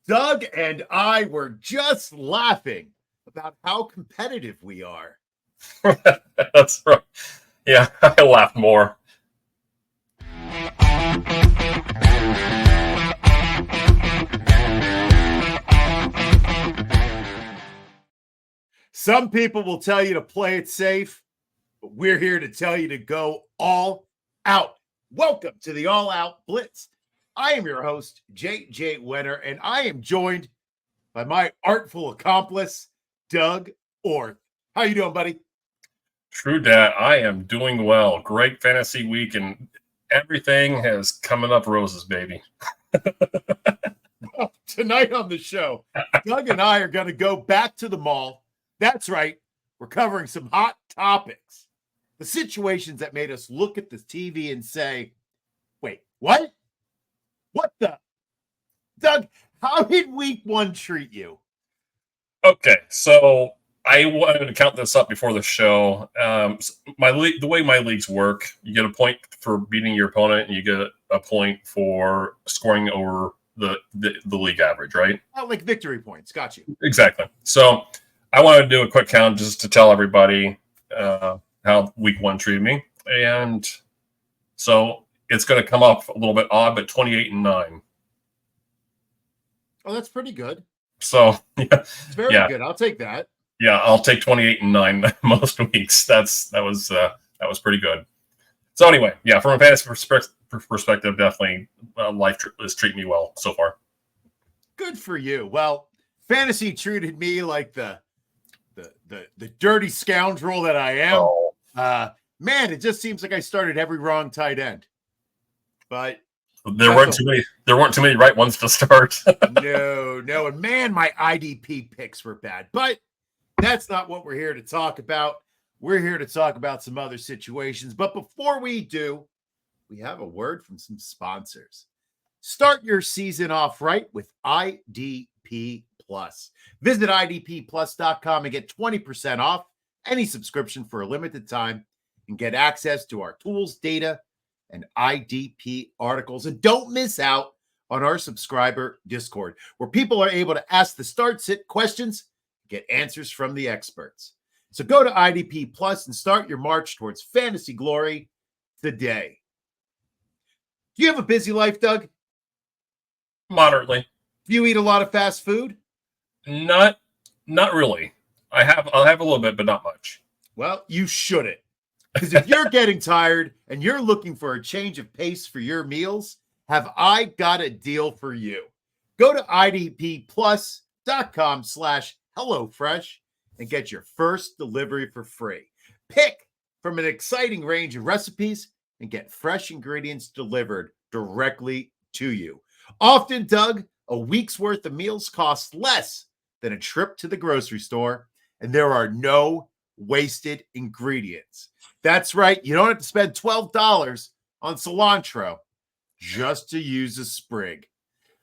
Doug and I were just laughing about how competitive we are. That's right. Yeah, I laughed more. Some people will tell you to play it safe, but we're here to tell you to go all out. Welcome to the All Out Blitz. I am your host, J.J. Wenner, and I am joined by my artful accomplice, Doug Orth. How you doing, buddy? True dat. I am doing well. Great fantasy week, and everything has coming up roses, baby. Well, tonight on the show, Doug and I are going to go back to the mall. That's right. We're covering some hot topics. The situations that made us look at the TV and say, wait, what? What the? Doug, how did week one treat you? Okay, so I wanted to count this up before the show. The way my leagues work, you get a point for beating your opponent, and you get a point for scoring over the league average, right? Oh, like victory points. Got you. Exactly. So I wanted to do a quick count just to tell everybody how week one treated me. And so it's going to come up a little bit odd, but 28-9. Oh, that's pretty good. So yeah, it's very good. I'll take that. Yeah, I'll take 28-9 most weeks. That was pretty good. So anyway, yeah, from a fantasy perspective, definitely life is treating me well so far. Good for you. Well, fantasy treated me like the dirty scoundrel that I am. Oh. Man, it just seems like I started every wrong tight end. But there weren't too many right ones to start. No. And man, my IDP picks were bad. But that's not what we're here to talk about. We're here to talk about some other situations. But before we do, we have a word from some sponsors. Start your season off right with IDP Plus. Visit idpplus.com and get 20% off any subscription for a limited time and get access to our tools, data, and IDP articles. And don't miss out on our subscriber Discord, where people are able to ask the start-sit questions, get answers from the experts. So go to IDP Plus and start your march towards fantasy glory today. Do you have a busy life, Doug? Moderately. Do you eat a lot of fast food? Not really. I'll have a little bit, but not much. Well, you shouldn't. Because if you're getting tired and you're looking for a change of pace for your meals, have I got a deal for you. Go to idpplus.com/HelloFresh and get your first delivery for free. Pick from an exciting range of recipes and get fresh ingredients delivered directly to you. Often, Doug, a week's worth of meals cost less than a trip to the grocery store, and there are no wasted ingredients. That's right. You don't have to spend $12 on cilantro just to use a sprig.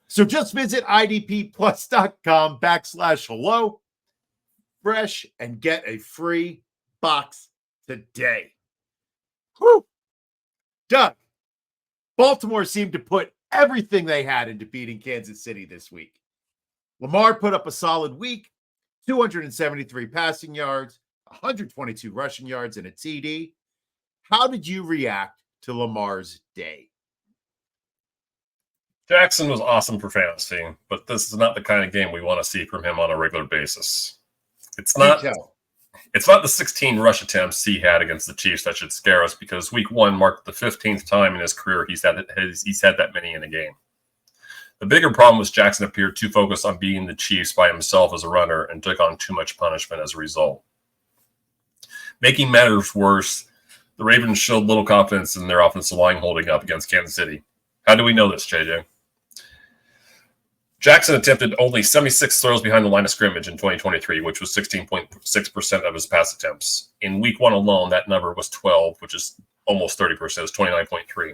So just visit idpplus.com/HelloFresh and get a free box today. Whew. Doug, Baltimore seemed to put everything they had into beating Kansas City this week. Lamar put up a solid week, 273 passing yards, 122 rushing yards, and a TD. How did you react to Lamar's day? Jackson was awesome for fantasy, but this is not the kind of game we want to see from him on a regular basis. It's not the 16 rush attempts he had against the Chiefs that should scare us, because week one marked the 15th time in his career he's had that many in a game. The bigger problem was Jackson appeared too focused on beating the Chiefs by himself as a runner and took on too much punishment as a result. Making matters worse, the Ravens showed little confidence in their offensive line holding up against Kansas City. How do we know this, JJ? Jackson attempted only 76 throws behind the line of scrimmage in 2023, which was 16.6% of his pass attempts. In week one alone, that number was 12, which is almost 30%. It's 29.3.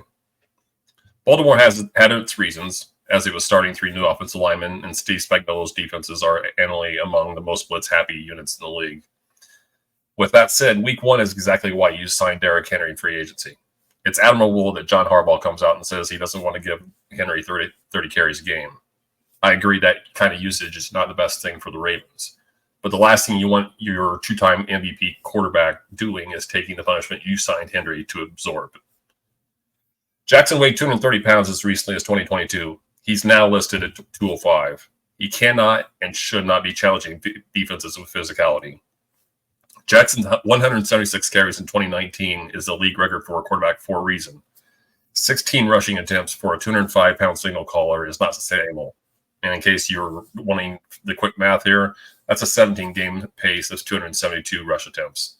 Baltimore has had its reasons, as he was starting three new offensive linemen, and Steve Spagnuolo's defenses are annually among the most blitz-happy units in the league. With that said, week one is exactly why you signed Derrick Henry in free agency. It's admirable that John Harbaugh comes out and says he doesn't want to give Henry 30 carries a game. I agree that kind of usage is not the best thing for the Ravens. But the last thing you want your two-time MVP quarterback doing is taking the punishment you signed Henry to absorb. Jackson weighed 230 pounds as recently as 2022. He's now listed at 205. He cannot and should not be challenging defenses with physicality. Jackson's 176 carries in 2019 is the league record for a quarterback for a reason. 16 rushing attempts for a 205-pound signal caller is not sustainable. And in case you're wanting the quick math here, that's a 17-game pace of 272 rush attempts.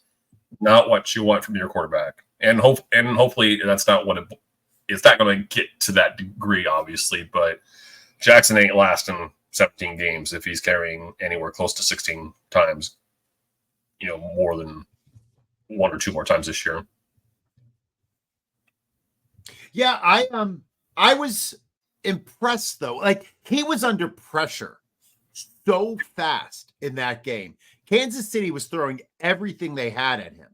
Not what you want from your quarterback. And hopefully that's not what it's not going to get to that degree, obviously. But Jackson ain't lasting 17 games if he's carrying anywhere close to 16 times, more than one or two more times this year. Yeah, I was impressed though. Like, he was under pressure so fast in that game. Kansas City was throwing everything they had at him.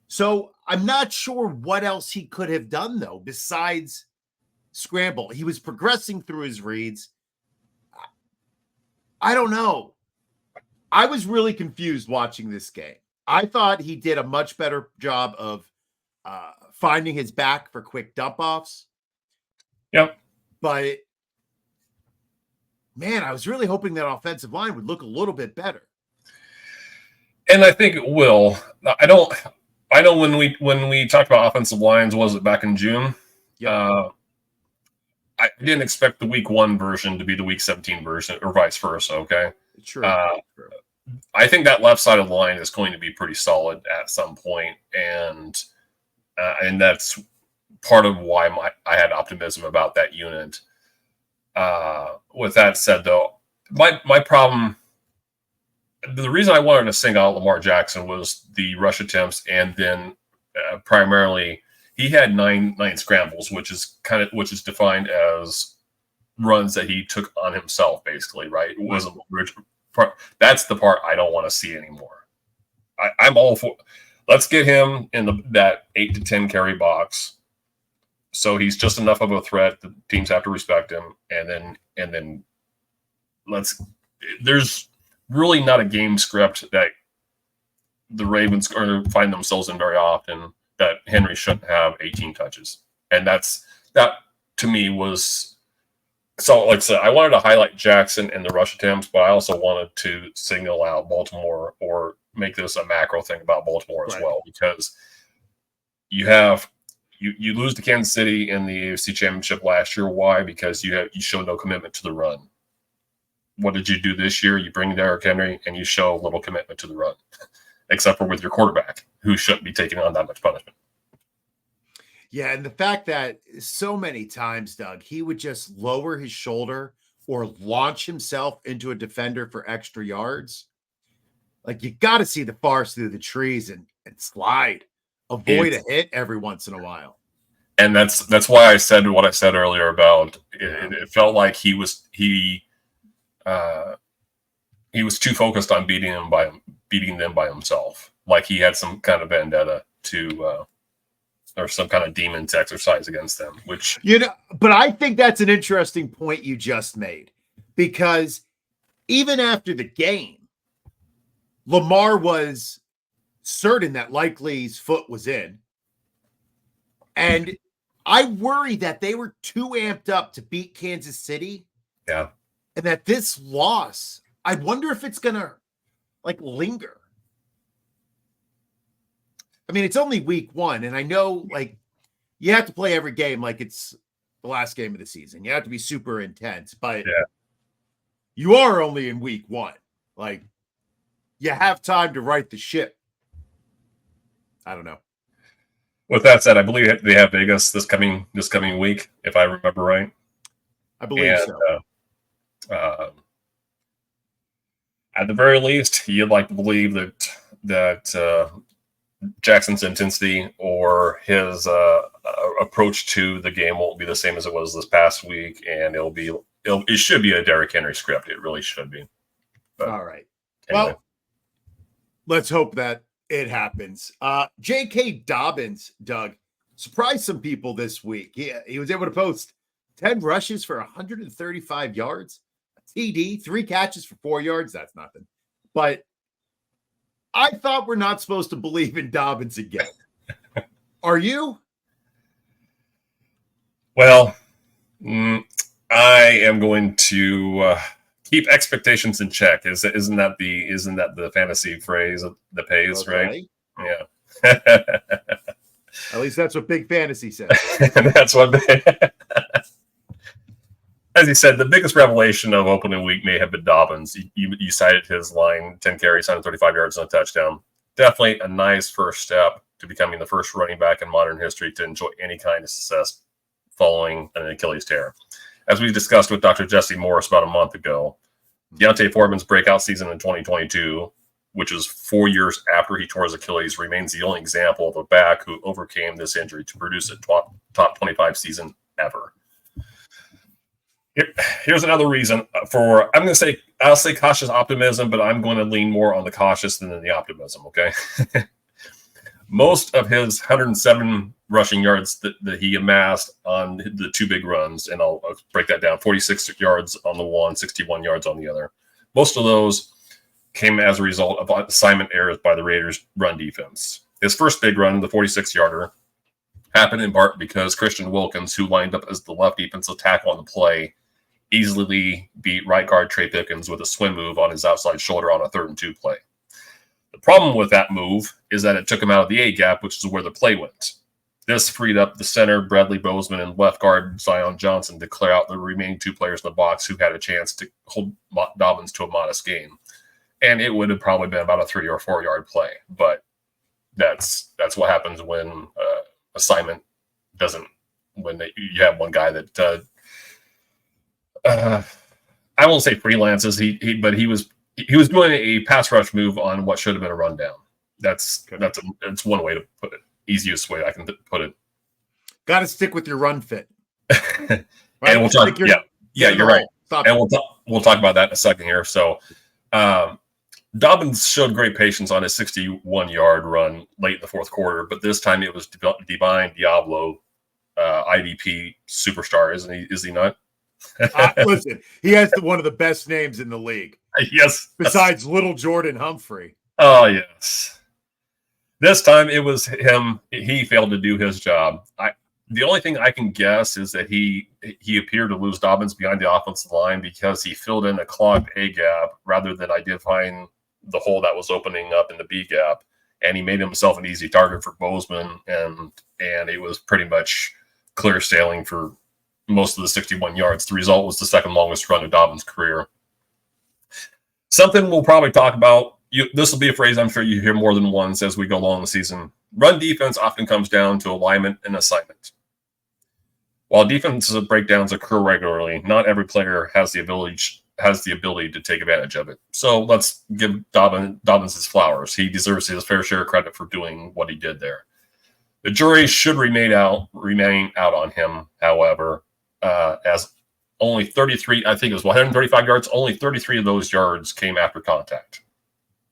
So I'm not sure what else he could have done though, besides scramble. He was progressing through his reads. I don't know. I was really confused watching this game. I thought he did a much better job of finding his back for quick dump offs. Yep. But man, I was really hoping that offensive line would look a little bit better. And I think it will. I know when we talked about offensive lines, was it back in June? Yeah. I didn't expect the week 1 version to be the week 17 version, or vice versa. Okay. True. I think that left side of the line is going to be pretty solid at some point, and that's part of why I had optimism about that unit. With that said, though, my problem, the reason I wanted to sing out Lamar Jackson was the rush attempts, and then primarily he had nine scrambles, which is defined as runs that he took on himself, basically, right? It wasn't that's the part I don't want to see anymore. I'm all for, let's get him in that 8 to 10 carry box, so he's just enough of a threat that teams have to respect him, and then there's really not a game script that the Ravens are going to find themselves in very often that Henry shouldn't have 18 touches. And that to me was, so like I said, I wanted to highlight Jackson and the rush attempts, but I also wanted to signal out Baltimore, or make this a macro thing about Baltimore as well, because you lose to Kansas City in the AFC Championship last year. Why? Because you showed no commitment to the run. What did you do this year? You bring Derrick Henry and you show little commitment to the run, except for with your quarterback, who shouldn't be taking on that much punishment. Yeah, and the fact that so many times, Doug, he would just lower his shoulder or launch himself into a defender for extra yards. Like, you got to see the forest through the trees and slide. Avoid a hit every once in a while. And that's why I said what I said earlier about it felt like he was too focused on beating them by himself. Like he had some kind of vendetta or some kind of demon to exercise against them, which, but I think that's an interesting point you just made, because even after the game, Lamar was certain that Likely's foot was in. And I worry that they were too amped up to beat Kansas City. Yeah. And that this loss, I wonder if it's going to linger. I mean, it's only week 1, and I know you have to play every game like it's the last game of the season. You have to be super intense, but you are only in week 1. You have time to right the ship. I don't know. With that said, I believe they have Vegas this coming week, if I remember right. I believe so. At the very least, you'd like to believe that Jackson's intensity or his approach to the game won't be the same as it was this past week, and it should be a Derrick Henry script. It really should be. But all right. Anyway. Well, let's hope that it happens. J.K. Dobbins, Doug, surprised some people this week. He was able to post 10 rushes for 135 yards, a TD, 3 catches for 4 yards. That's nothing. But I thought we're not supposed to believe in Dobbins again. Are you? Well, I am going to keep expectations in check. Isn't that the fantasy phrase that pays, right? Yeah. At least that's what Big Fantasy says. That's what. As he said, the biggest revelation of opening week may have been Dobbins. You cited his line, 10 carries, 135 yards, and a touchdown. Definitely a nice first step to becoming the first running back in modern history to enjoy any kind of success following an Achilles tear. As we discussed with Dr. Jesse Morris about a month ago, Deontay Foreman's breakout season in 2022, which is 4 years after he tore his Achilles, remains the only example of a back who overcame this injury to produce a top 25 season ever. Here's another reason for, I'll say cautious optimism, but I'm going to lean more on the cautious than the optimism, okay? Most of his 107 rushing yards that he amassed on the 2 big runs, and I'll break that down, 46 yards on the one, 61 yards on the other. Most of those came as a result of assignment errors by the Raiders' run defense. His first big run, the 46-yarder, happened in part because Christian Wilkins, who lined up as the left defensive tackle on the play, easily beat right guard Trey Pipkins with a swim move on his outside shoulder on a 3rd and 2 play. The problem with that move is that it took him out of the A gap, which is where the play went. This freed up the center, Bradley Bozeman, and left guard Zion Johnson to clear out the remaining 2 players in the box who had a chance to hold Dobbins to a modest gain. And it would have probably been about a 3 or 4 yard play. But that's what happens when assignment doesn't, when you have one guy that I won't say freelances, but he was doing a pass rush move on what should have been a rundown. That's one way to put it. Easiest way I can put it. Got to stick with your run fit. Right? And we'll talk. You're right. And we'll talk about that in a second here. So, Dobbins showed great patience on his 61-yard run late in the 4th quarter, but this time it was Divine Diablo, IDP superstar, isn't he? Is he not? Listen, he has one of the best names in the league. Yes. Besides Little Jordan Humphrey. Oh, yes. This time it was him. He failed to do his job. The only thing I can guess is that he appeared to lose Dobbins behind the offensive line because he filled in a clogged A gap rather than identifying the hole that was opening up in the B gap. And he made himself an easy target for Bozeman, and it was pretty much clear sailing for most of the 61 yards. The result was the 2nd longest run of Dobbins' career. Something we'll probably talk about. This will be a phrase I'm sure you hear more than once as we go along the season. Run defense often comes down to alignment and assignment. While defensive breakdowns occur regularly, not every player has the ability to take advantage of it. So let's give Dobbins his flowers. He deserves his fair share of credit for doing what he did there. The jury should remain out on him, however, as only 33, I think it was 135 yards, only 33 of those yards came after contact.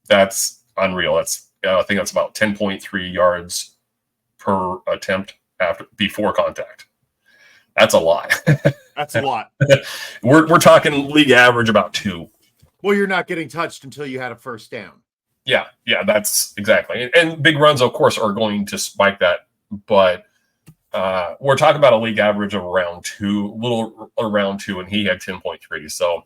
That's unreal. I think that's about 10.3 yards per attempt before contact. That's a lot. That's a lot. We're talking league average about 2. Well, you're not getting touched until you had a first down. Yeah, that's exactly. And big runs, of course, are going to spike that. But we're talking about a league average of around 2, little around 2, and he had 10.3. So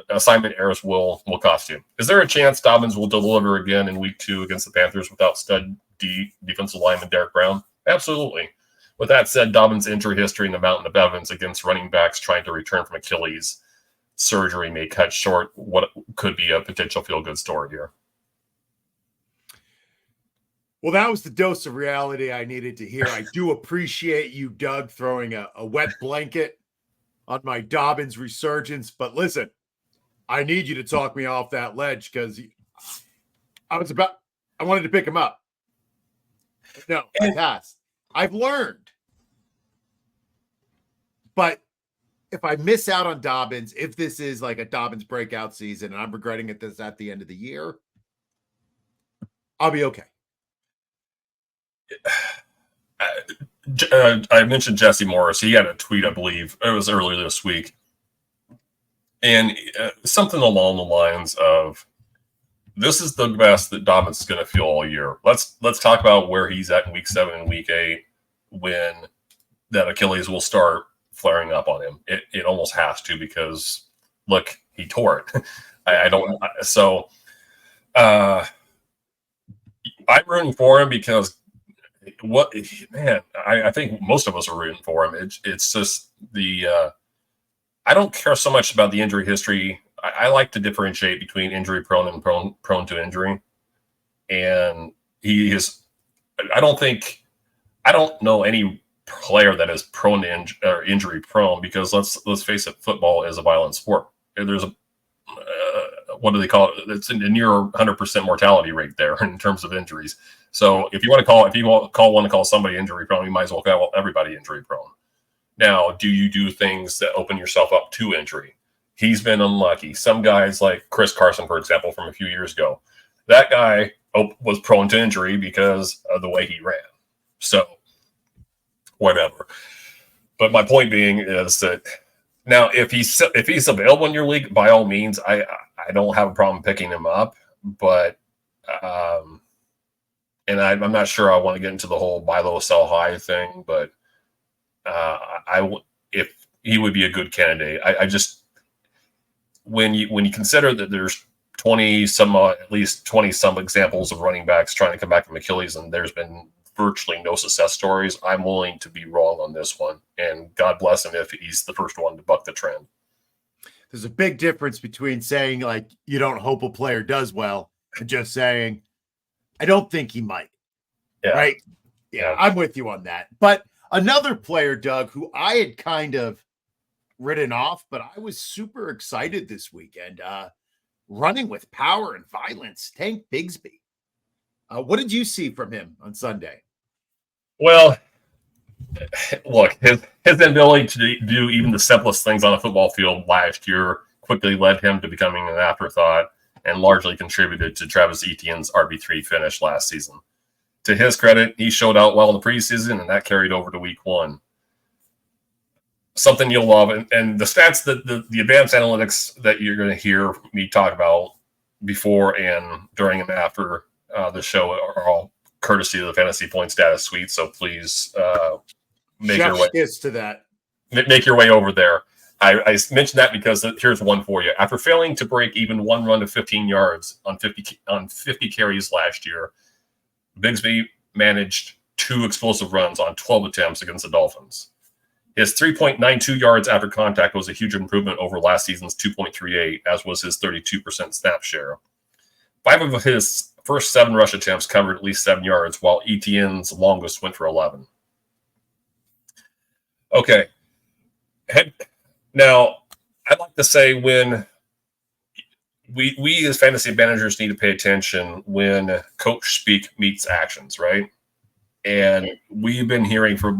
assignment errors will cost you. Is there a chance Dobbins will deliver again in week 2 against the Panthers without stud defensive lineman Derek Brown? Absolutely. With that said, Dobbins' injury history and the mountain of evidence against running backs trying to return from Achilles surgery may cut short what could be a potential feel-good story here. Well, that was the dose of reality I needed to hear. I do appreciate you, Doug, throwing a wet blanket on my Dobbins resurgence. But listen, I need you to talk me off that ledge because I wanted to pick him up. No, I passed. I've learned. But if I miss out on Dobbins, if this is like a Dobbins breakout season and I'm regretting this at the end of the year, I'll be okay. I mentioned Jesse Morris. He had a tweet, I believe. It was earlier this week. And something along the lines of, this is the best that Dobbins is going to feel all year. Let's talk about where he's at in week 7 and week 8 when that Achilles will start flaring up on him. It almost has to, because look, he tore it. I'm rooting for him because I think most of us are rooting for him. It's just I don't care so much about the injury history. I like to differentiate between injury prone and prone to injury. And he is, I don't know any player that is prone to injury prone, because let's face it, football is a violent sport. There's a, what do they call it? It's a near 100% mortality rate there in terms of injuries. So if you want to call somebody injury prone, you might as well call everybody injury prone. Now, do you do things that open yourself up to injury? He's been unlucky. Some guys like Chris Carson, for example, from a few years ago, that guy was prone to injury because of the way he ran. So whatever. But my point being is that now if he's available in your league, by all means, I don't have a problem picking him up. But and I'm not sure I want to get into the whole buy low, sell high thing, but if he would be a good candidate. I just, when you consider that there's at least 20 some examples of running backs trying to come back from Achilles, and there's been virtually no success stories, I'm willing to be wrong on this one. And God bless him if he's the first one to buck the trend. There's a big difference between saying, like, you don't hope a player does well, and just saying, I don't think he might. Yeah. Right? Yeah, I'm with you on that. But another player, Doug, who I had kind of written off, but I was super excited this weekend, running with power and violence, Tank Bigsby. What did you see from him on Sunday? Well, look, his ability to do even the simplest things on a football field last year quickly led him to becoming an afterthought, and largely contributed to Travis Etienne's RB3 finish last season. To his credit, he showed out well in the preseason, and that carried over to week 1. Something you'll love, and the stats that the advanced analytics that you're going to hear me talk about before and during and after the show are all courtesy of the Fantasy Points Data Suite. So please make your way over there. I mentioned that because here's one for you. After failing to break even one run to 15 yards on 50 carries last year, Bigsby managed 2 explosive runs on 12 attempts against the Dolphins. His 3.92 yards after contact was a huge improvement over last season's 2.38, as was his 32% snap share. 5 of his first 7 rush attempts covered at least 7 yards, while Etienne's longest went for 11. Okay. Now, I'd like to say when we as fantasy managers need to pay attention when coach speak meets actions, right? And we've been hearing for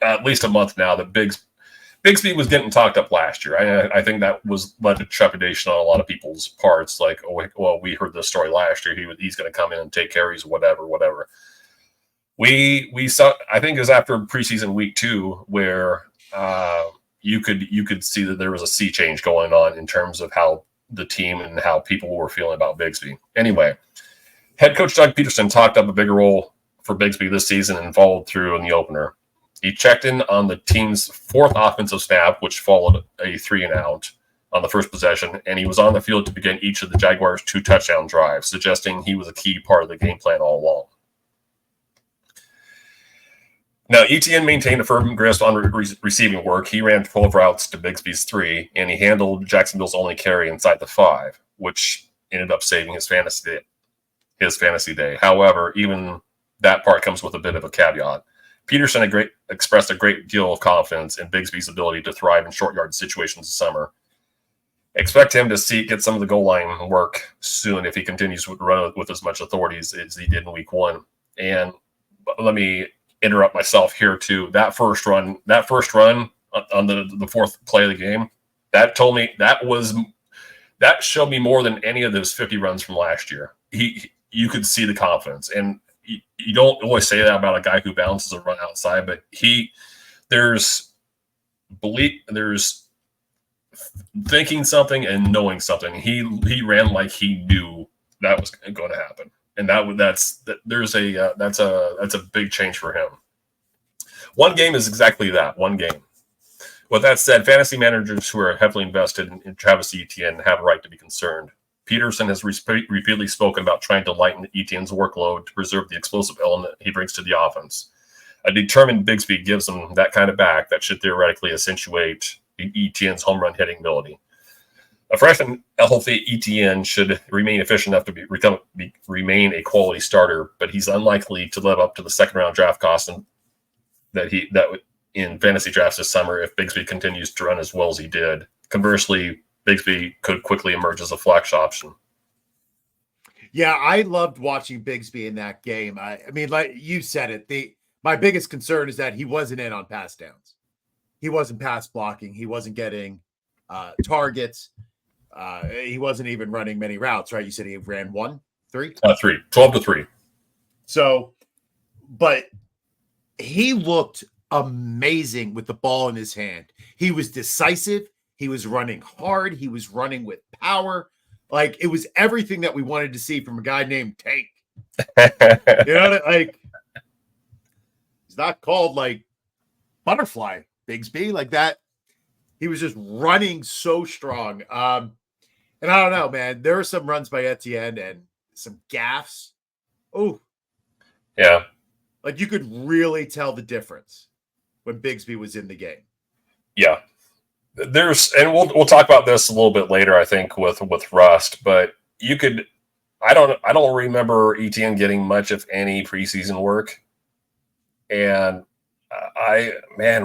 at least a month now that Bigsby was getting talked up last year. I think that led to trepidation on a lot of people's parts. Like, oh, well, we heard this story last year. He's going to come in and take carries, whatever. We saw. I think it was after preseason week 2 where you could see that there was a sea change going on in terms of how the team and how people were feeling about Bigsby. Anyway, head coach Doug Peterson talked up a bigger role for Bigsby this season and followed through in the opener. He checked in on the team's 4th offensive snap, which followed a 3 and out on the first possession, and he was on the field to begin each of the Jaguars' 2 touchdown drives, suggesting he was a key part of the game plan all along. Now, Etienne maintained a firm grasp on receiving work. He ran 12 routes to Bigsby's 3, and he handled Jacksonville's only carry inside the 5, which ended up saving his fantasy day. However, even that part comes with a bit of a caveat. Peterson expressed a great deal of confidence in Bigsby's ability to thrive in short yard situations this summer. Expect him to get some of the goal line work soon if he continues to run with as much authority as he did in week 1. And let me interrupt myself here too. That first run on the 4th play of the game, that showed me more than any of those 50 runs from last year. You could see the confidence, and you don't always say that about a guy who bounces a run outside, but there's thinking something and knowing something. He ran like he knew that was going to happen, and that's a big change for him. One game is exactly that. One game. With that said, fantasy managers who are heavily invested in Travis Etienne have a right to be concerned. Peterson has repeatedly spoken about trying to lighten Etienne's workload to preserve the explosive element he brings to the offense. A determined Bigsby gives him that kind of back that should theoretically accentuate Etienne's home run hitting ability. A fresh and healthy Etienne should remain efficient enough to remain a quality starter, but he's unlikely to live up to the second-round draft cost that in fantasy drafts this summer if Bigsby continues to run as well as he did. Conversely, Bigsby could quickly emerge as a flex option. Yeah, I loved watching Bigsby in that game. I mean, like you said it, my biggest concern is that he wasn't in on pass downs. He wasn't pass blocking. He wasn't getting targets. He wasn't even running many routes, right? You said he ran 3? 12 to 3. So, but he looked amazing with the ball in his hand. He was decisive. He was running hard. He was running with power. Like, it was everything that we wanted to see from a guy named Tank. You know, like, he's not called like Butterfly Bigsby like that. He was just running so strong. And I don't know, man. There were some runs by Etienne and some gaffes. Oh, yeah. Like, you could really tell the difference when Bigsby was in the game. Yeah. And we'll talk about this a little bit later, I think, with Rust, but I don't remember Etienne getting much of any preseason work. And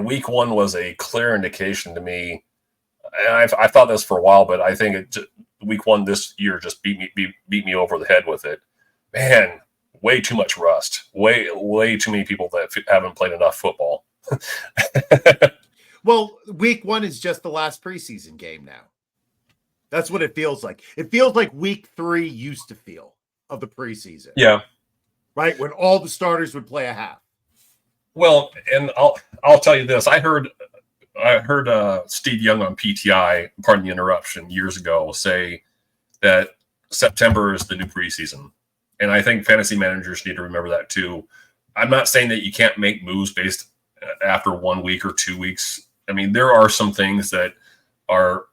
week 1 was a clear indication to me. And I thought this for a while, but I think week 1 this year just beat me over the head with it. Man, way too much rust. Way too many people that haven't played enough football. Well, week 1 is just the last preseason game now. That's what it feels like. It feels like week 3 used to feel of the preseason. Yeah. Right? When all the starters would play a half. Well, and I'll tell you this. I heard Steve Young on PTI, pardon the interruption, years ago say that September is the new preseason. And I think fantasy managers need to remember that too. I'm not saying that you can't make moves based after 1 week or 2 weeks. I mean, there are some things that are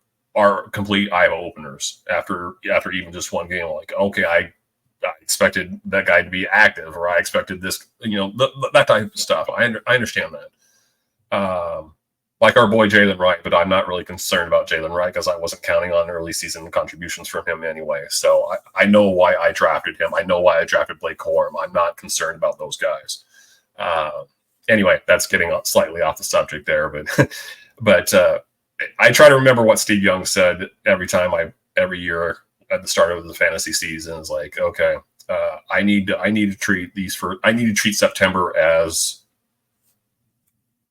complete eye openers after even just one game. Like, okay, I expected that guy to be active, or I expected this, that type of stuff. I understand that. Like our boy Jayden Wright, but I'm not really concerned about Jayden Wright because I wasn't counting on early season contributions from him anyway. So I know why I drafted him. I know why I drafted Blake Corum. I'm not concerned about those guys. Anyway, that's getting slightly off the subject there, but I try to remember what Steve Young said every year at the start of the fantasy season. Is like, okay, I need to treat September as,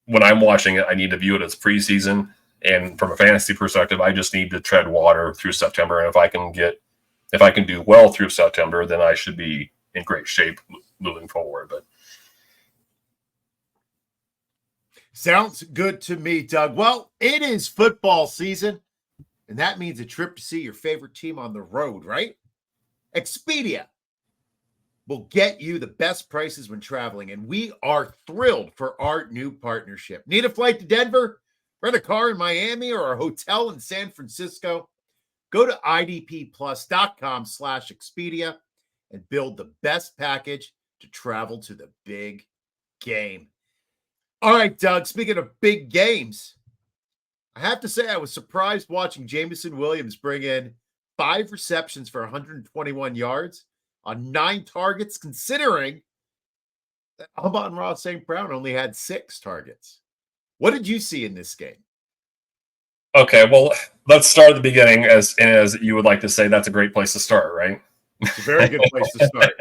when I'm watching it, I need to view it as preseason. And from a fantasy perspective, I just need to tread water through September. And if I can do well through September, then I should be in great shape moving forward. But sounds good to me, Doug. Well, it is football season, and that means a trip to see your favorite team on the road, right? Expedia will get you the best prices when traveling, and we are thrilled for our new partnership. Need a flight to Denver, rent a car in Miami, or a hotel in San Francisco? Go to idpplus.com/Expedia and build the best package to travel to the big game. All right, Doug, speaking of big games, I have to say I was surprised watching Jameson Williams bring in 5 receptions for 121 yards on 9 targets, considering that Amon-Ra St. Brown only had 6 targets. What did you see in this game? Okay, well, let's start at the beginning. As you would like to say, that's a great place to start, right? It's a very good place to start.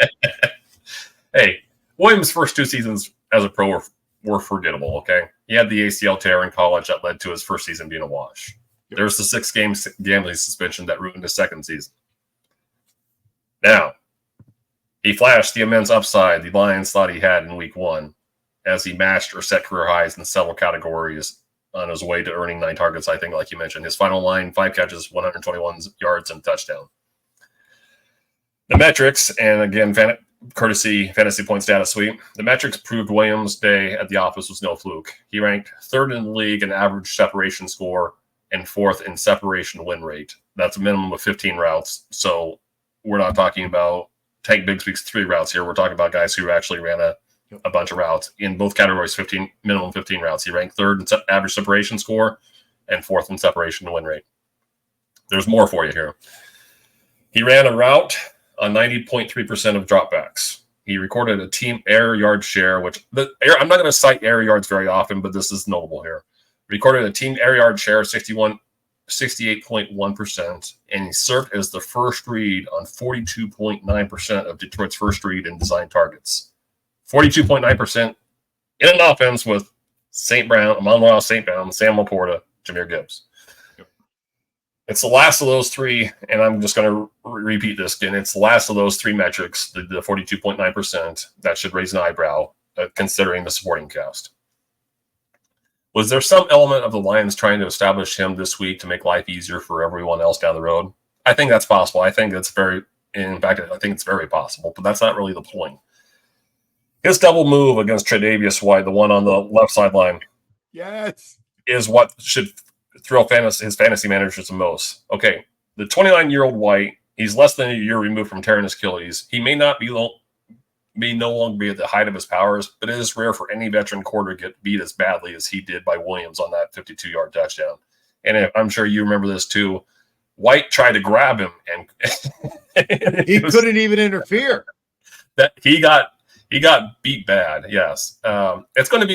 Hey, Williams' first 2 seasons as a pro were forgettable, okay? He had the ACL tear in college that led to his first season being a wash. Yep. There was the 6-game gambling suspension that ruined his second season. Now, he flashed the immense upside the Lions thought he had in week 1 as he matched or set career highs in several categories on his way to earning 9 targets, I think, like you mentioned. His final line, 5 catches, 121 yards, and touchdown. The metrics, and again, courtesy Fantasy Points Data Suite, the metrics proved Williams' day at the office was no fluke. He ranked 3rd in the league in average separation score and 4th in separation win rate. That's a minimum of 15 routes. So we're not talking about Tank Bigsby's 3 routes here. We're talking about guys who actually ran a bunch of routes in both categories, minimum 15 routes. He ranked 3rd in average separation score and 4th in separation win rate. There's more for you here. He ran a route on 90.3% of dropbacks. He recorded a team air yard share, I'm not going to cite air yards very often, but this is notable here. Recorded a team air yard share of 68.1%, and he served as the first read on 42.9% of Detroit's first read and design targets. 42.9% in an offense with St. Brown, Amon-Ra St. Brown, Sam Laporta, Jahmyr Gibbs. It's the last of those 3, and I'm just going to repeat this again. It's the last of those 3 metrics, the 42.9%, that should raise an eyebrow, considering the supporting cast. Was there some element of the Lions trying to establish him this week to make life easier for everyone else down the road? I think that's possible. I think it's very possible, but that's not really the point. His double move against Tre'Davious White, the one on the left sideline, yes, is what should thrill his fantasy managers the most. Okay, the 29-year-old White, he's less than a year removed from tearing his Achilles. He may no longer be at the height of his powers, but it is rare for any veteran quarter to get beat as badly as he did by Williams on that 52-yard touchdown. And I'm sure you remember this too. White tried to grab him, and he couldn't even interfere. That he got beat bad. Yes, it's going to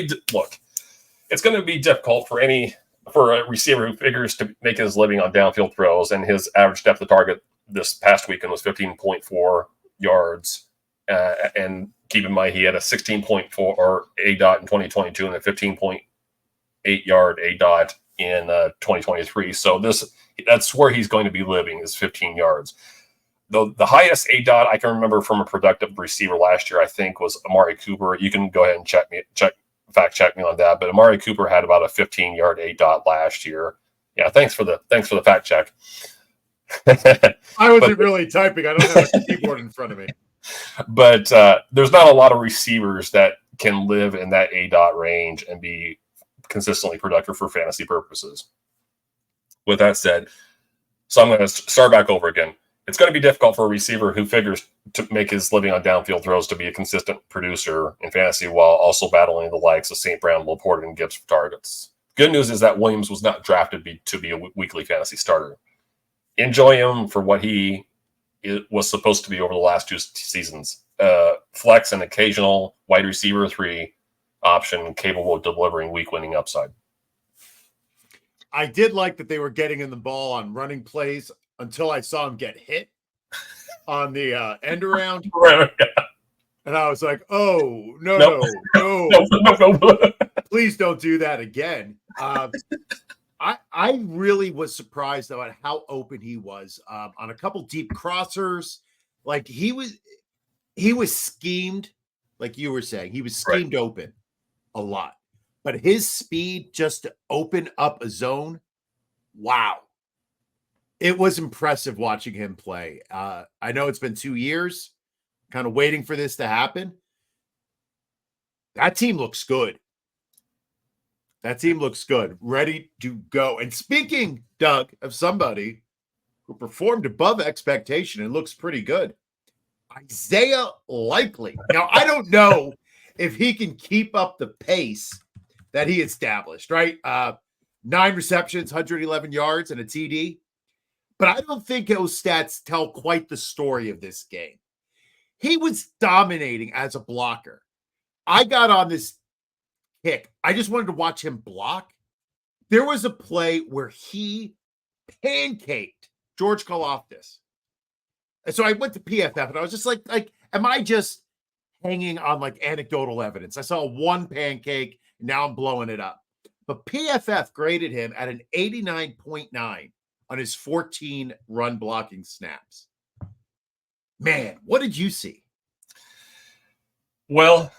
be difficult for a receiver who figures to make his living on downfield throws, and his average depth of target this past weekend was 15.4 yards. And keep in mind, he had a 16.4 A dot in 2022 and a 15.8 yard A dot in 2023. So that's where he's going to be living, is 15 yards. The highest A dot I can remember from a productive receiver last year, I think, was Amari Cooper. You can go ahead and fact check me on that, but Amari Cooper had about a 15-yard A dot last year. Yeah, thanks for the fact check. I wasn't really typing. I don't have a keyboard in front of me. But there's not a lot of receivers that can live in that A dot range and be consistently productive for fantasy purposes. With that said, so I'm going to start back over again. It's going to be difficult for a receiver who figures to make his living on downfield throws to be a consistent producer in fantasy while also battling the likes of St. Brown, Laporta, and Gibbs for targets. Good news is that Williams was not drafted to be a weekly fantasy starter. Enjoy him for what he was supposed to be over the last 2 seasons. Flex and occasional wide receiver 3 option capable of delivering week-winning upside. I did like that they were getting in the ball on running plays until I saw him get hit on the end around. And I was like, oh, no. Please don't do that again. I really was surprised, though, at how open he was on a couple deep crossers. Like he was schemed, like you were saying. He was schemed open a lot. But his speed just to open up a zone, wow. It was impressive watching him play. I know it's been 2 years, kind of waiting for this to happen. That team looks good. Ready to go. And speaking, Doug, of somebody who performed above expectation and looks pretty good, Isaiah Likely. Now, I don't know if he can keep up the pace that he established, right? 9 receptions, 111 yards, and a TD. But I don't think those stats tell quite the story of this game. He was dominating as a blocker. I got on this kick. I just wanted to watch him block. There was a play where he pancaked George Karlaftis. And so I went to PFF and I was just like, am I just hanging on like anecdotal evidence? I saw one pancake and now I'm blowing it up. But PFF graded him at an 89.9 on his 14 run blocking snaps. Man, what did you see? Well,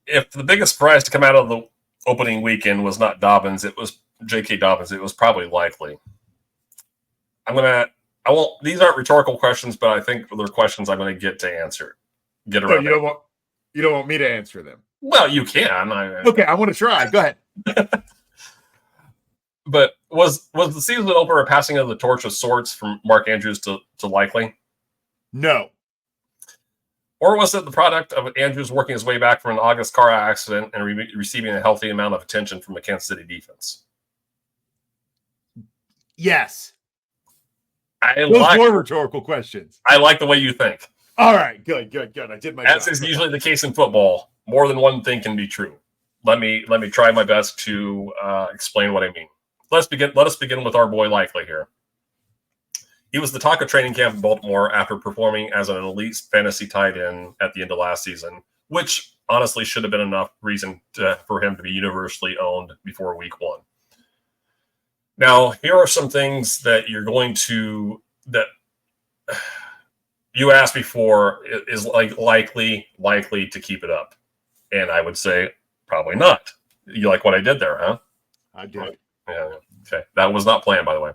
if the biggest surprise to come out of the opening weekend was not Dobbins, it was J.K. Dobbins, it was probably likely. These aren't rhetorical questions, but I think they're questions I'm going to get to answer. Get around. So you don't want me to answer them? Well, you can. Okay, I want to try. Go ahead. But was the season over a passing of the torch of sorts from Mark Andrews to likely? No. Or was it the product of Andrews working his way back from an August car accident and receiving a healthy amount of attention from the Kansas City defense? Yes. Those more rhetorical questions. I like the way you think. All right, good. I did my job. As is usually the case in football, more than one thing can be true. Let me try my best to explain what I mean. Let us begin with our boy Likely here. He was the talk of training camp in Baltimore after performing as an elite fantasy tight end at the end of last season, which honestly should have been enough reason for him to be universally owned before week 1. Now, here are some things that you asked before is likely to keep it up. And I would say probably not. You like what I did there, huh? I did. Yeah. Okay. That was not planned, by the way.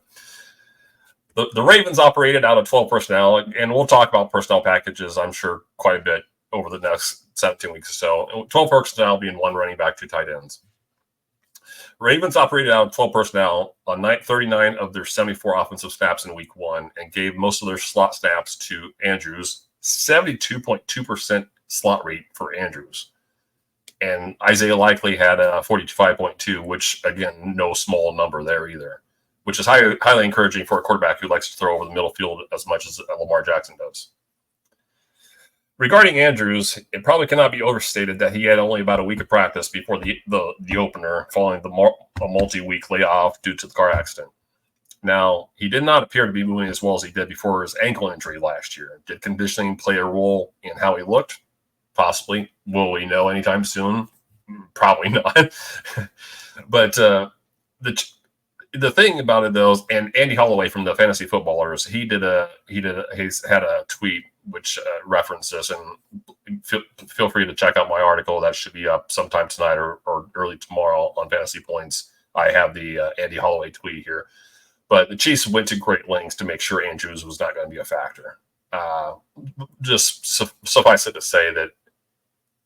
The Ravens operated out of 12 personnel, and we'll talk about personnel packages, I'm sure, quite a bit over the next 17 weeks or so. 12 personnel being 1 running back, 2 tight ends. Ravens operated out of 12 personnel on 39 of their 74 offensive snaps in week 1 and gave most of their slot snaps to Andrews, 72.2% slot rate for Andrews. And Isaiah Likely had a 45.2, which, again, no small number there either, which is highly encouraging for a quarterback who likes to throw over the middle field as much as Lamar Jackson does. Regarding Andrews, it probably cannot be overstated that he had only about a week of practice before the opener following a multi-week layoff due to the car accident. Now, he did not appear to be moving as well as he did before his ankle injury last year. Did conditioning play a role in how he looked? Possibly. Will we know anytime soon? Probably not. But the thing about it, though, and Andy Holloway from the Fantasy Footballers, he's had a tweet which referenced this, and feel free to check out my article. That should be up sometime tonight or early tomorrow on Fantasy Points. I have the Andy Holloway tweet here. But the Chiefs went to great lengths to make sure Andrews was not going to be a factor. Just suffice it to say that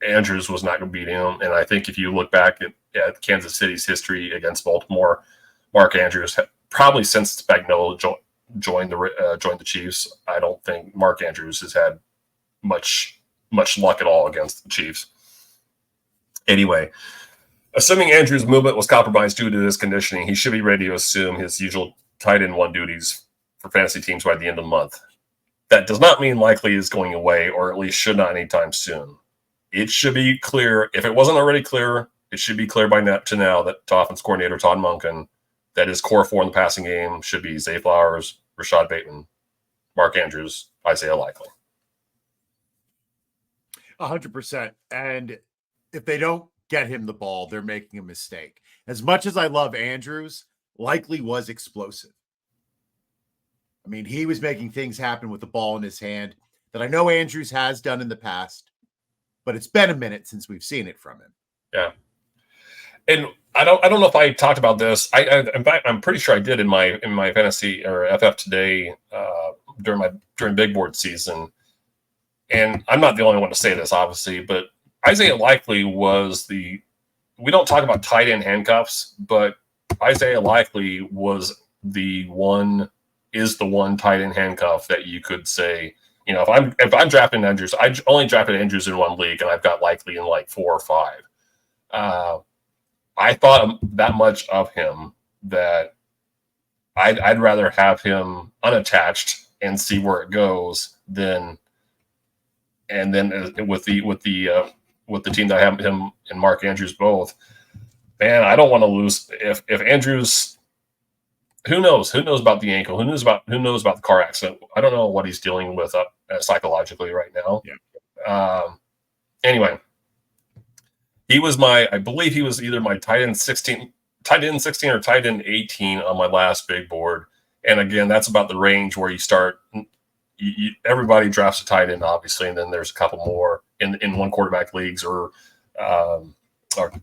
Andrews was not going to beat him. And I think if you look back at Kansas City's history against Baltimore, Mark Andrews, probably since Spagnuolo joined the Chiefs, I don't think Mark Andrews has had much luck at all against the Chiefs. Anyway, assuming Andrews' movement was compromised due to his conditioning, he should be ready to assume his usual tight end 1 duties for fantasy teams by the end of the month. That does not mean Likely is going away, or at least should not anytime soon. It should be clear, if it wasn't already clear, it should be clear by now that offense coordinator Todd Monken, that his core 4 in the passing game should be Zay Flowers, Rashad Bateman, Mark Andrews, Isaiah Likely. 100%. And if they don't get him the ball, they're making a mistake. As much as I love Andrews, Likely was explosive. I mean, he was making things happen with the ball in his hand that I know Andrews has done in the past, but it's been a minute since we've seen it from him. Yeah. And I don't know if I talked about this. In fact, I'm pretty sure I did in my fantasy or FF today during big board season. And I'm not the only one to say this, obviously, but Isaiah Likely we don't talk about tight end handcuffs, but Isaiah Likely was the one tight end handcuff that you could say, you know, if I'm drafting Andrews, I only drafted Andrews in 1 league and I've got Likely in like 4 or 5. I thought that much of him that I'd rather have him unattached and see where it goes than with the team that I have him and Mark Andrews both. Man, I don't want to lose if Andrews. Who knows? Who knows about the ankle? Who knows about the car accident? I don't know what he's dealing with psychologically right now. Yeah. Anyway. I believe he was either my tight end 16 or tight end 18 on my last big board. And again, that's about the range where you start. Everybody drafts a tight end, obviously, and then there's a couple more in 1 quarterback leagues or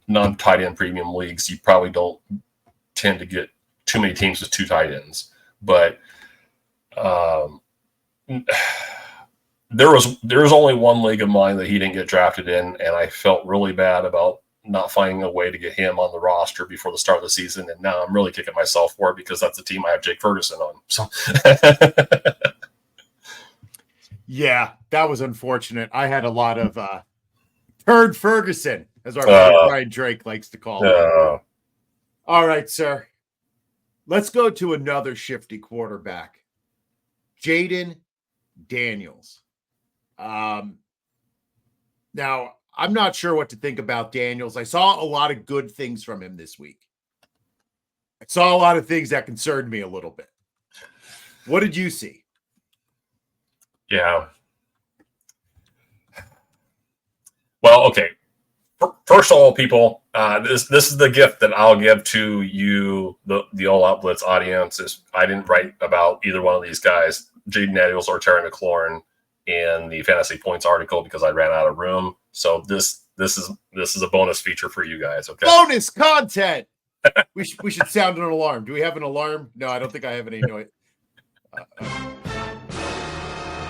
non-tight end premium leagues. You probably don't tend to get too many teams with 2 tight ends. But there's only one league of mine that he didn't get drafted in, and I felt really bad about not finding a way to get him on the roster before the start of the season. And now I'm really kicking myself for it because that's the team I have Jake Ferguson on. So yeah, that was unfortunate. I had a lot of Turd Ferguson, as our buddy Brian Drake likes to call it. All right, sir. Let's go to another shifty quarterback, Jayden Daniels. Now, I'm not sure what to think about Daniels. I saw a lot of good things from him this week. I saw a lot of things that concerned me a little bit. What did you see? Yeah. Well, okay. First of all, people, this is the gift that I'll give to you, the All Out Blitz audience. Is I didn't write about either one of these guys, Jayden Daniels or Terry McLaurin, in the fantasy points article because I ran out of room. So this is a bonus feature for you guys. Okay. Bonus content. we should sound an alarm. Do we have an alarm? No, I don't think I have any noise.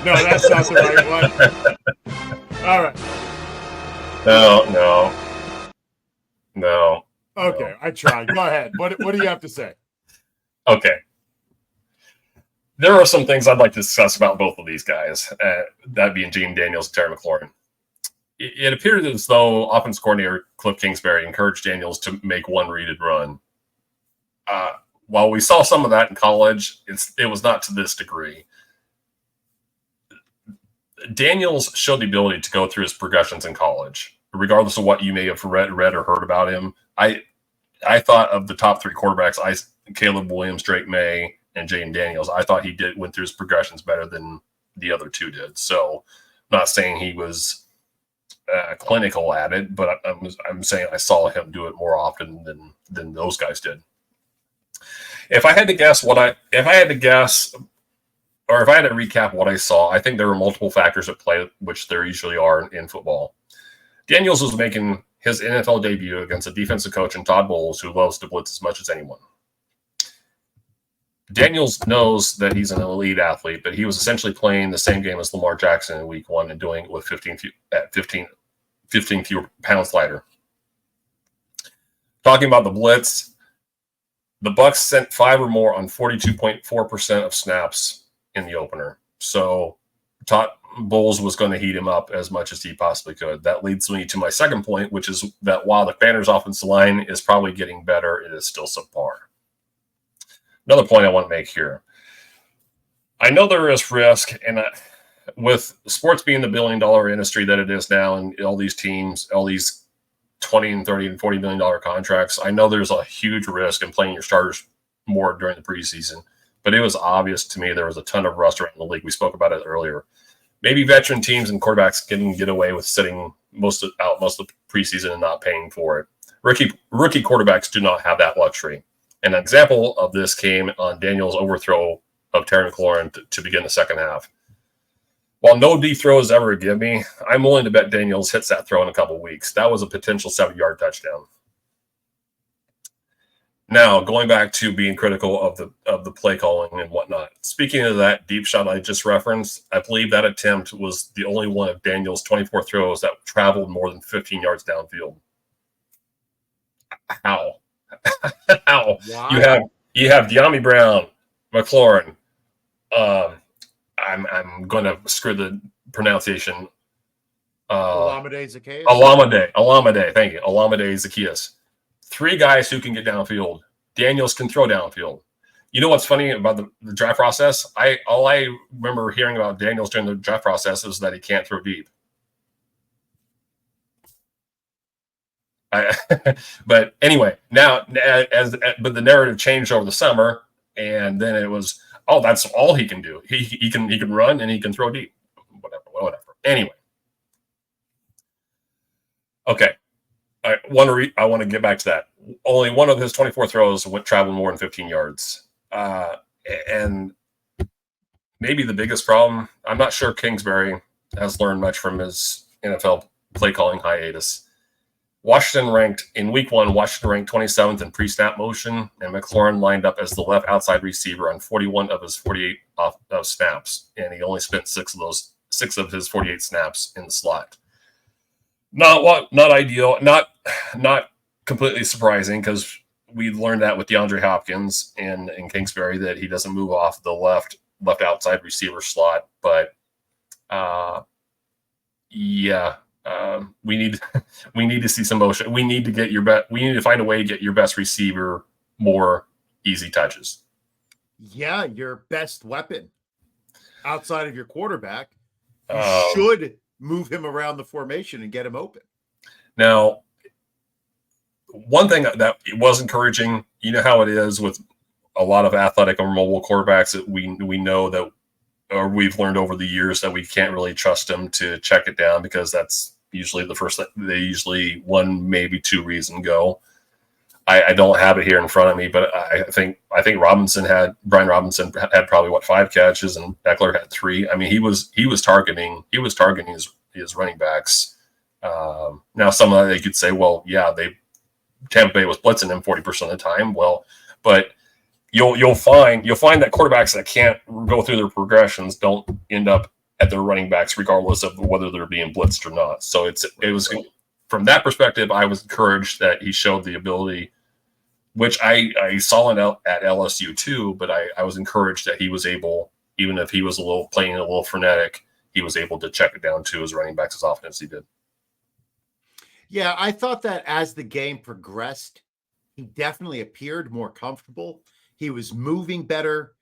No, that's not the right one. All right. No. Okay, I tried. Go ahead. What do you have to say? Okay. There are some things I'd like to discuss about both of these guys, that being Jayden Daniels and Terry McLaurin. It appeared as though offense coordinator Cliff Kingsbury encouraged Daniels to make one readed run. While we saw some of that in college, it was not to this degree. Daniels showed the ability to go through his progressions in college, regardless of what you may have read or heard about him. I thought of the top 3 quarterbacks, Caleb Williams, Drake May, and Jayden Daniels. I thought he went through his progressions better than the other 2 did. So I'm not saying he was clinical at it, but I'm saying I saw him do it more often than those guys did. If I had to recap what I saw, I think there were multiple factors at play, which there usually are in football. Daniels was making his NFL debut against a defensive coach in Todd Bowles, who loves to blitz as much as anyone. Daniels knows that he's an elite athlete, but he was essentially playing the same game as Lamar Jackson in week 1 and doing it with 15 fewer pounds lighter. Talking about the blitz, the Bucs sent 5 or more on 42.4% of snaps in the opener. So Todd Bowles was going to heat him up as much as he possibly could. That leads me to my second point, which is that while the Commanders' offensive line is probably getting better, it is still subpar. Another point I want to make here. I know there is risk, and with sports being the billion-dollar industry that it is now, and all these teams, all these $20 and $30 and $40 million contracts, I know there's a huge risk in playing your starters more during the preseason. But it was obvious to me there was a ton of rust around the league. We spoke about it earlier. Maybe veteran teams and quarterbacks can get away with sitting most of the preseason and not paying for it. Rookie quarterbacks do not have that luxury. An example of this came on Daniels' overthrow of Terry McLaurin to begin the second half. While no deep throw is ever a give me, I'm willing to bet Daniels hits that throw in a couple weeks. That was a potential 7-yard touchdown. Now, going back to being critical of the play calling and whatnot. Speaking of that deep shot I just referenced, I believe that attempt was the only one of Daniels' 24 throws that traveled more than 15 yards downfield. How? How? Wow. You have De'Ami Brown, McLaurin. I'm going to screw the pronunciation. Olamide Zaccheaus. Olamide. Thank you. Olamide Zaccheaus. 3 guys who can get downfield. Daniels can throw downfield. You know what's funny about the draft process? All I remember hearing about Daniels during the draft process is that he can't throw deep. But anyway, now but the narrative changed over the summer, and then it was, that's all he can do. He can run and he can throw deep. Whatever. Anyway. Okay. I want to get back to that. Only one of his 24 throws traveled more than 15 yards. And maybe the biggest problem, I'm not sure Kingsbury has learned much from his NFL play calling hiatus. in week 1, Washington ranked 27th in pre-snap motion, and McLaurin lined up as the left outside receiver on 41 of his 48 snaps, and he only spent 6 of his 48 snaps in the slot. Not ideal, not completely surprising, because we learned that with DeAndre Hopkins and Kingsbury that he doesn't move off the left outside receiver slot. But we need to see some motion. We need to find a way to get your best receiver more easy touches. Yeah, your best weapon outside of your quarterback. You should move him around the formation and get him open. Now, one thing that was encouraging, you know how it is with a lot of athletic or mobile quarterbacks that we know that, or we've learned over the years that we can't really trust them to check it down, because that's usually the first thing. They usually 1, maybe 2 reads and go. I don't have it here in front of me, but I think Brian Robinson had probably 5 catches, and Eckler had 3. I mean, he was targeting his running backs. Now, some of that they could say, well, yeah, Tampa Bay was blitzing him 40% of the time. Well, but you'll find that quarterbacks that can't go through their progressions don't end up at their running backs, regardless of whether they're being blitzed or not. So it was from that perspective, I was encouraged that he showed the ability, which I saw at LSU too. But I was encouraged that he was able, even if he was playing a little frenetic, he was able to check it down to his running backs as often as he did. Yeah, I thought that as the game progressed, he definitely appeared more comfortable. He was moving better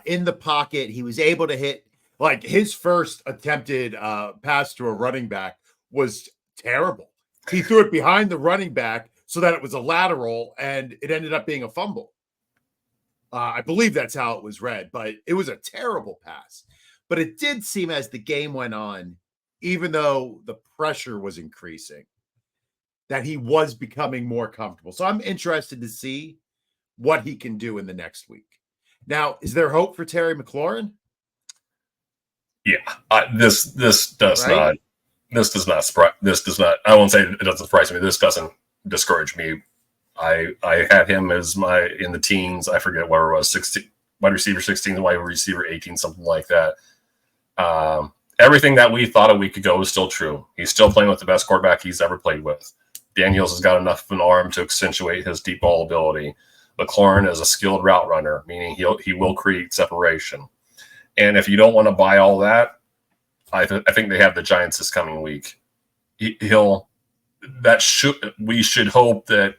in the pocket. He was able to hit, like, his first attempted pass to a running back was terrible. He threw it behind the running back so that it was a lateral, and it ended up being a fumble. I believe that's how it was read, but it was a terrible pass. But it did seem as the game went on, even though the pressure was increasing, that he was becoming more comfortable. So I'm interested to see what he can do in the next week. Now, is there hope for Terry McLaurin? Yeah, this does not. This does not surprise. This does not. I won't say it doesn't surprise me. This doesn't discourage me. I had him as in the teens. I forget where it was. 16, wide receiver 16, wide receiver 18, something like that. Everything that we thought a week ago is still true. He's still playing with the best quarterback he's ever played with. Daniels has got enough of an arm to accentuate his deep ball ability. McLaurin is a skilled route runner, meaning he will create separation. And if you don't want to buy all that, I think they have the Giants this coming week. We should hope that.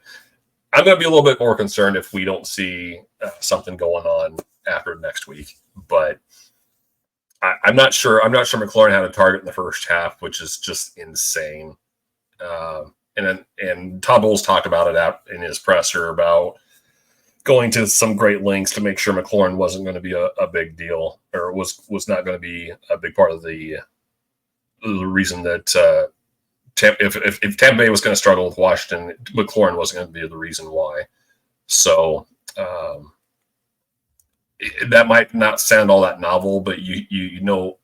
I'm going to be a little bit more concerned if we don't see something going on after next week. But I'm not sure. I'm not sure McLaurin had a target in the first half, which is just insane. And Todd Bowles talked about it in his presser about going to some great lengths to make sure McLaurin wasn't going to be a big deal, or was not going to be a big part of the reason that if Tampa Bay was going to struggle with Washington, McLaurin wasn't going to be the reason why. So that might not sound all that novel, but you know,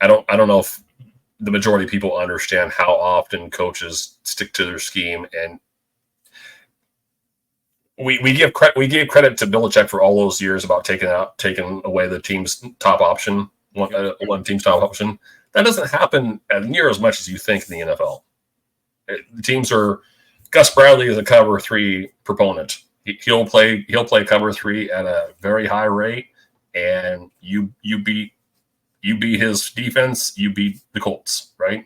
I don't know if the majority of people understand how often coaches stick to their scheme, and we gave credit to Belichick for all those years about taking away the team's top option, one team's top option. That doesn't happen near as much as you think in the NFL. The teams are. Gus Bradley is a cover 3 proponent. He'll play cover 3 at a very high rate, and you beat his defense, you beat the Colts, right?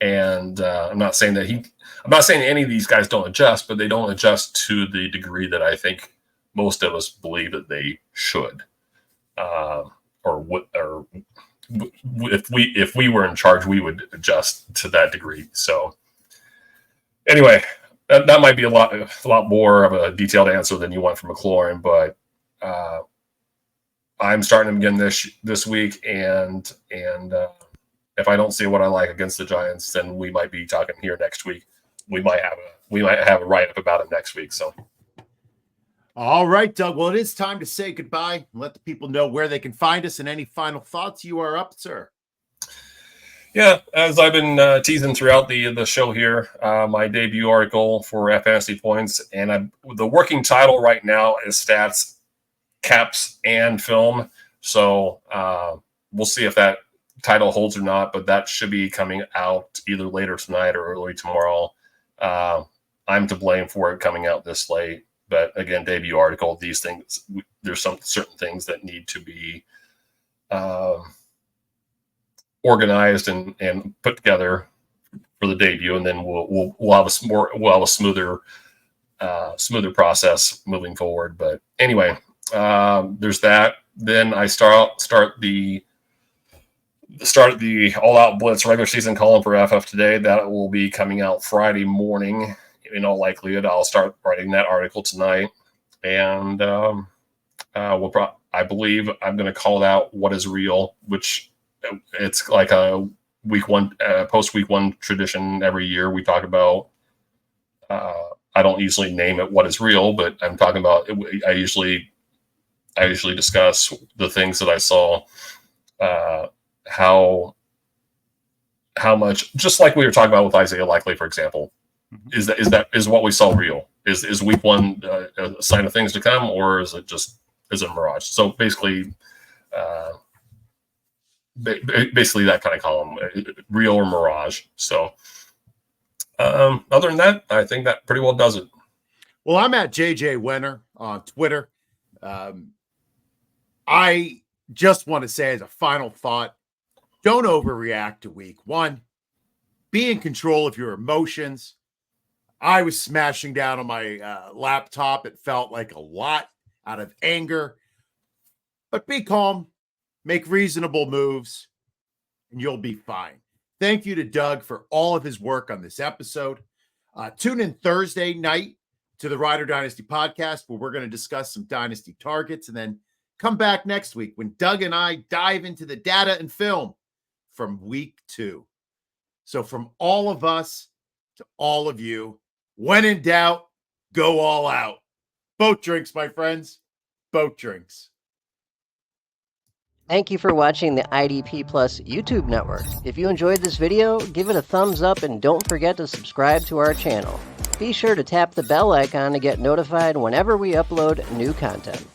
And I'm not saying any of these guys don't adjust, but they don't adjust to the degree that I think most of us believe that they should, if we were in charge, we would adjust to that degree. So anyway, that might be a lot more of a detailed answer than you want from McLaurin, but I'm starting him again this week, and if I don't see what I like against the Giants, then we might be talking here next week. We might have a write-up about it next week. So, all right, Doug. Well, it is time to say goodbye and let the people know where they can find us, and any final thoughts. You are up, sir. Yeah, as I've been teasing throughout the show here, my debut article for Fantasy Points, and the working title right now is Stats, Caps, and Film. So we'll see if that title holds or not, but that should be coming out either later tonight or early tomorrow. I'm to blame for it coming out this late, but again, debut article. These things, there's some certain things that need to be organized and put together for the debut, and then we'll have a smoother process moving forward. But anyway, there's that. Then I start the All Out Blitz regular season column for FF today. That will be coming out Friday morning. In all likelihood, I'll start writing that article tonight, and I believe I'm going to call out what is real, which it's like a week one, post week one tradition every year. We talk about. I don't usually name it what is real, but I'm talking about. I usually discuss the things that I saw. How much, just like we were talking about with Isaiah Likely, for example, is what we saw real? Is week one a sign of things to come, or is it a mirage? So basically that kind of column, real or mirage. So other than that, I think that pretty well does it. Well, I'm at JJ Wenner on Twitter. I just want to say as a final thought, don't overreact to week one. Be in control of your emotions. I was smashing down on my laptop. It felt like a lot out of anger. But be calm. Make reasonable moves, and you'll be fine. Thank you to Doug for all of his work on this episode. Tune in Thursday night to the Rider Dynasty podcast, where we're going to discuss some Dynasty targets, and then come back next week when Doug and I dive into the data and film from week 2. So from all of us to all of you, when in doubt, go all out. Boat drinks, my friends. Boat drinks. Thank you for watching the IDP Plus YouTube network. If you enjoyed this video, give it a thumbs up and don't forget to subscribe to our channel. Be sure to tap the bell icon to get notified whenever we upload new content.